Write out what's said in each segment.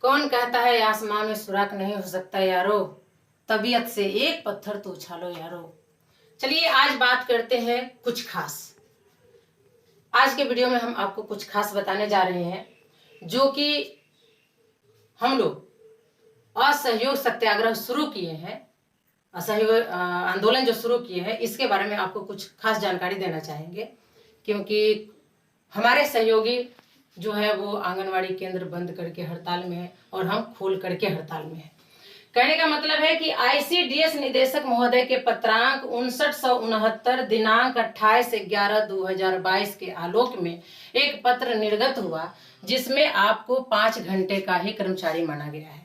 कौन कहता है आसमां में सुराख नहीं हो सकता यारो, तबीयत से एक पत्थर तो उछालो यारो। चलिए आज बात करते हैं कुछ खास। आज के वीडियो में हम आपको कुछ खास बताने जा रहे हैं जो कि हम लोग असहयोग सत्याग्रह शुरू किए हैं, असहयोग आंदोलन जो शुरू किए हैं, इसके बारे में आपको कुछ खास जानकारी देना चाहेंगे। क्योंकि हमारे सहयोगी जो है वो आंगनवाड़ी केंद्र बंद करके हड़ताल में है और हम खोल करके हड़ताल में है। कहने का मतलब है कि आईसीडीएस निदेशक महोदय के पत्रांक 5969 दिनांक 28/11/2022 के आलोक में एक पत्र निर्गत हुआ जिसमें आपको 5 घंटे का ही कर्मचारी माना गया है।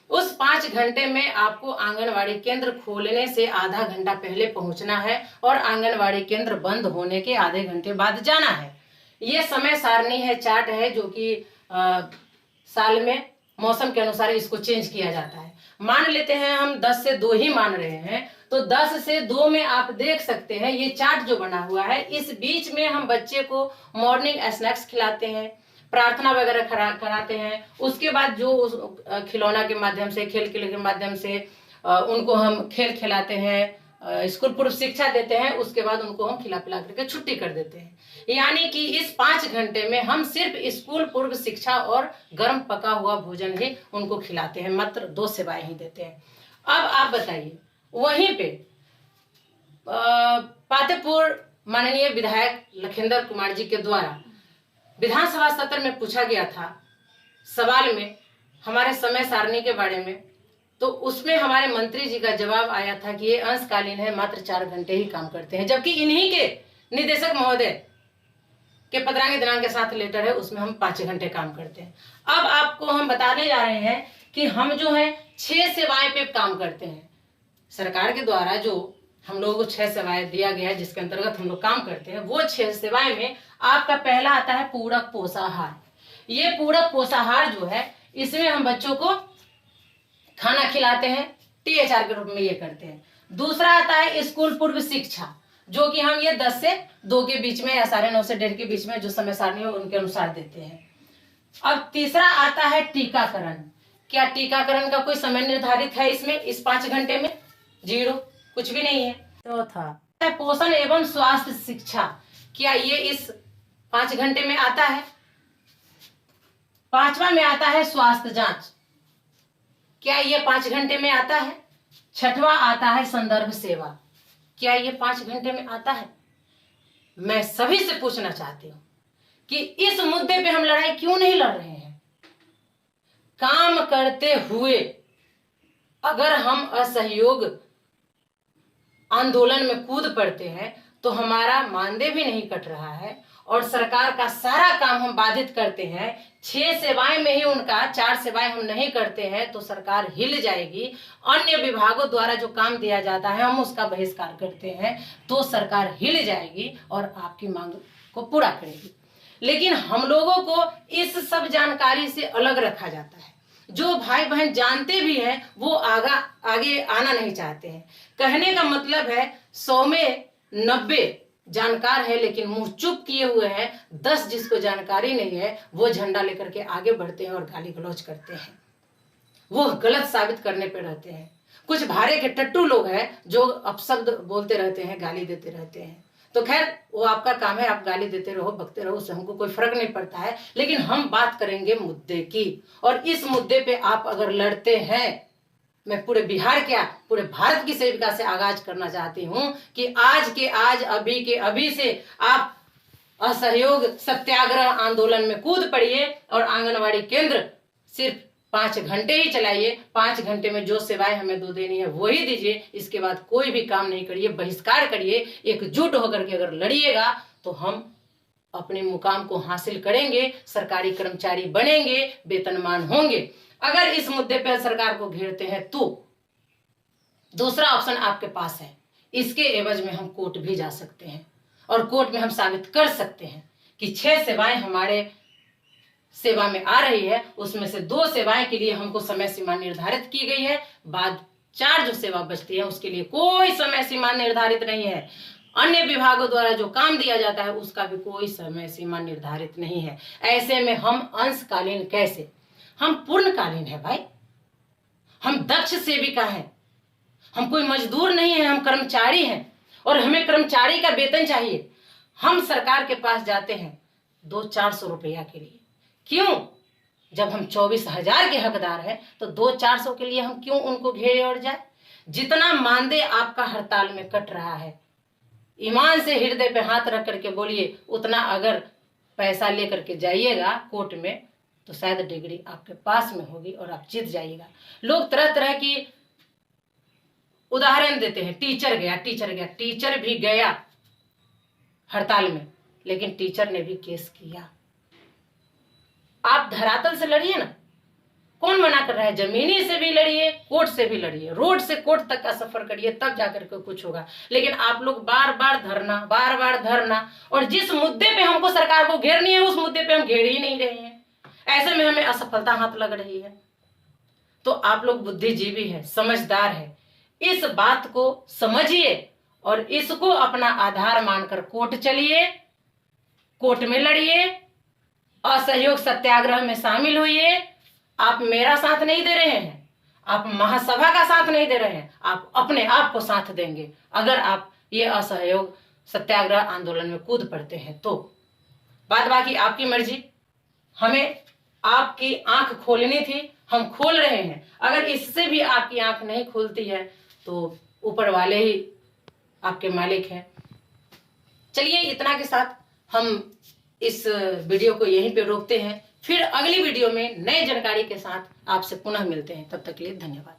उस 5 घंटे में आपको आंगनवाड़ी केंद्र खोलने से आधा घंटा पहले पहुंचना है और आंगनवाड़ी केंद्र बंद होने के आधे घंटे बाद जाना है। ये समय सारणी है, चार्ट है, जो कि साल में मौसम के अनुसार इसको चेंज किया जाता है। मान लेते हैं हम 10 से 2 ही मान रहे हैं, तो 10 से 2 में आप देख सकते हैं ये चार्ट जो बना हुआ है, इस बीच में हम बच्चे को मॉर्निंग स्नैक्स खिलाते हैं, प्रार्थना वगैरह कराते हैं। उसके बाद जो खिलौना के माध्यम से, खेल के माध्यम से उनको हम खेल खिलाते हैं, स्कूल पूर्व शिक्षा देते हैं। उसके बाद उनको हम खिला पिला करके छुट्टी कर देते हैं। यानी कि इस 5 घंटे में हम सिर्फ स्कूल पूर्व शिक्षा और गर्म पका हुआ भोजन ही उनको खिलाते हैं, मात्र 2 सेवाएं ही देते हैं। अब आप बताइए, वहीं पे पातेपुर माननीय विधायक लखिंदर कुमार जी के द्वारा विधानसभा सत्र में पूछा गया था सवाल में हमारे समय सारणी के बारे में, तो उसमें हमारे मंत्री जी का जवाब आया था कि ये अंशकालीन है, मात्र 4 घंटे ही काम करते हैं। जबकि इन्हीं के निदेशक महोदय के पत्रांक दिनांक के साथ लेटर है, उसमें हम 5 घंटे काम करते हैं। अब आपको हम बताने जा रहे हैं कि हम जो है 6 सेवाएं पे काम करते हैं। सरकार के द्वारा जो हम लोगों को 6 सेवाएं दिया गया है, जिसके अंतर्गत हम लोग काम करते हैं, वो 6 सेवाएं में आपका पहला आता है पूरक पोषाहार। ये पूरक पोषाहार जो है, इसमें हम बच्चों को खाना खिलाते हैं, टीएचआर के रूप में ये करते हैं। दूसरा आता है स्कूल पूर्व शिक्षा, जो कि हम ये 10 से 2 के बीच में या 9:30 से 1:30 के बीच में जो समय सारणी है उनके अनुसार देते हैं। अब तीसरा आता है टीकाकरण। क्या टीकाकरण का कोई समय निर्धारित है इसमें, इस 5 घंटे में? 0, कुछ भी नहीं है। चौथा पोषण एवं स्वास्थ्य शिक्षा, क्या ये इस 5 घंटे में आता है? 5वां में आता है स्वास्थ्य जांच, क्या ये 5 घंटे में आता है? 6वां आता है संदर्भ सेवा, क्या ये 5 घंटे में आता है? मैं सभी से पूछना चाहती हूं कि इस मुद्दे पे हम लड़ाई क्यों नहीं लड़ रहे हैं? काम करते हुए अगर हम असहयोग आंदोलन में कूद पड़ते हैं तो हमारा मानदेय भी नहीं कट रहा है और सरकार का सारा काम हम बाधित करते हैं। 6 सेवाएं में ही उनका 4 सेवाएं हम नहीं करते हैं तो सरकार हिल जाएगी। अन्य विभागों द्वारा जो काम दिया जाता है हम उसका बहिष्कार करते हैं तो सरकार हिल जाएगी और आपकी मांग को पूरा करेगी। लेकिन हम लोगों को इस सब जानकारी से अलग रखा जाता है। जो भाई बहन जानते भी हैं वो आगे आना नहीं चाहते हैं। कहने का मतलब है 100 में 90 जानकार है लेकिन मुंह चुप किए हुए हैं। 10 जिसको जानकारी नहीं है वो झंडा लेकर के आगे बढ़ते हैं और गाली गलौज करते हैं, वो गलत साबित करने पे रहते हैं। कुछ भारे के टट्टू लोग हैं जो अपशब्द बोलते रहते हैं, गाली देते रहते हैं। तो खैर वो आपका काम है, आप गाली देते रहो, बकते रहो, उससे हमको कोई फर्क नहीं पड़ता है। लेकिन हम बात करेंगे मुद्दे की, और इस मुद्दे पे आप अगर लड़ते हैं, मैं पूरे बिहार क्या पूरे भारत की सेविका से आगाज करना चाहती हूं कि आज के आज, अभी के अभी से आप असहयोग सत्याग्रह आंदोलन में कूद पड़िए और आंगनवाड़ी केंद्र सिर्फ 5 घंटे ही चलाइए। 5 घंटे में जो सेवाएं हमें दो देनी है वही दीजिए। इसके बाद कोई भी काम नहीं करिए, बहिष्कार करिए। एकजुट होकर के अगर लड़िएगा तो हम अपने मुकाम को हासिल करेंगे, सरकारी कर्मचारी बनेंगे, वेतनमान होंगे। अगर इस मुद्दे पर सरकार को घेरते हैं तो दूसरा ऑप्शन आपके पास है। इसके एवज में हम कोर्ट भी जा सकते हैं और कोर्ट में हम साबित कर सकते हैं कि 6 सेवाएं हमारे सेवा में आ रही है, उसमें से 2 सेवाएं के लिए हमको समय सीमा निर्धारित की गई है, बाद 4 जो सेवा बचती है उसके लिए कोई समय सीमा निर्धारित नहीं है। अन्य विभागों द्वारा जो काम दिया जाता है उसका भी कोई समय सीमा निर्धारित नहीं है। ऐसे में हम अंशकालीन कैसे? हम पूर्णकालीन है भाई, हम दक्ष सेविका हैं, हम कोई मजदूर नहीं है, हम कर्मचारी हैं और हमें कर्मचारी का वेतन चाहिए। हम सरकार के पास जाते हैं 200-400 रुपया के लिए। क्यों? जब हम 24,000 के हकदार हैं तो 200-400 के लिए हम क्यों उनको घेरे और जाए? जितना मानदेय आपका हड़ताल में कट रहा है, ईमान से हृदय पे हाथ रख करके बोलिए, उतना अगर पैसा लेकर के जाइएगा कोर्ट में तो शायद डिग्री आपके पास में होगी और आप जीत जाइएगा। लोग तरह तरह की उदाहरण देते हैं, टीचर गया, टीचर भी गया हड़ताल में, लेकिन टीचर ने भी केस किया। आप धरातल से लड़िए ना, कौन मना कर रहा है? जमीनी से भी लड़िए, कोर्ट से भी लड़िए, रोड से कोर्ट तक का सफर करिए, तब जाकर के कुछ होगा। लेकिन आप लोग बार बार धरना, और जिस मुद्दे पे हमको सरकार को घेरनी है उस मुद्दे पे हम घेर ही नहीं रहे हैं। ऐसे में हमें असफलता हाथ लग रही है। तो आप लोग बुद्धिजीवी है, समझदार है, इस बात को समझिए और इसको अपना आधार मानकर कोर्ट चलिए, कोर्ट में लड़िए, असहयोग सत्याग्रह में शामिल होइए। आप मेरा साथ नहीं दे रहे हैं, आप महासभा का साथ नहीं दे रहे हैं, आप अपने आप को साथ देंगे अगर आप ये असहयोग सत्याग्रह आंदोलन में कूद पड़ते हैं तो। बात बाकी आपकी मर्जी, हमें आपकी आंख खोलनी थी, हम खोल रहे हैं। अगर इससे भी आपकी आंख नहीं खुलती है तो ऊपर वाले ही आपके मालिक हैं। चलिए, इतना के साथ हम इस वीडियो को यहीं पे रोकते हैं। फिर अगली वीडियो में नए जानकारी के साथ आपसे पुनः मिलते हैं। तब तक के लिए धन्यवाद।